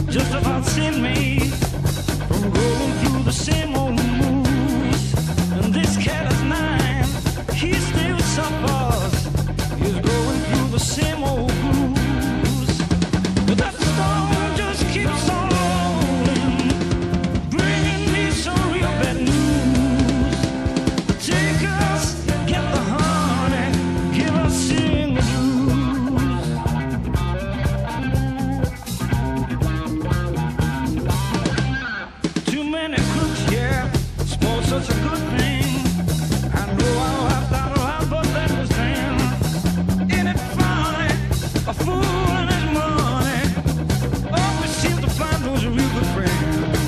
Just about sent me from going through the same old moves. And this cat is mine, he still suffers. He's going through the same old blues. But that storm just keeps on rolling, bringing me some real bad news. Take us, get the honey, give us sing the blues. Such a good thing. I know I'll have to lie, but that was then. Ain't it funny? A fool and his money always seem to find those real good friends.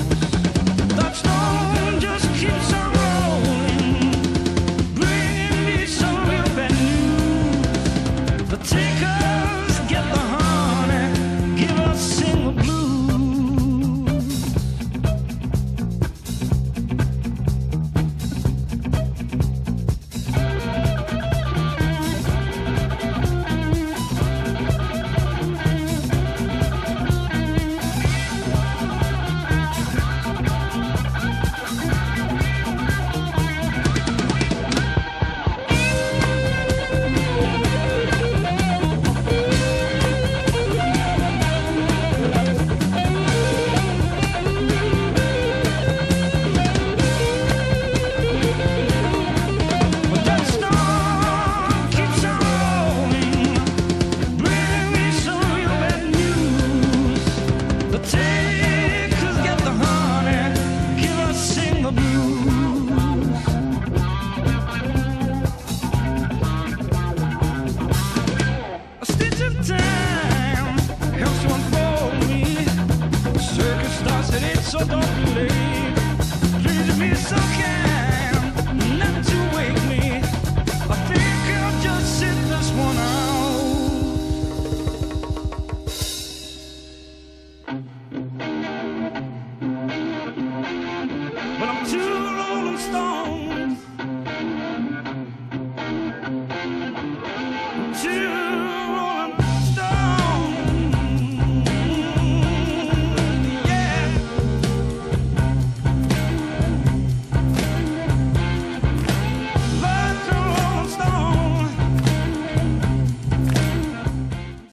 That storm just keeps on rolling, bringing me some real bad news. The takers get the honey, give us sing the blues. So don't do it.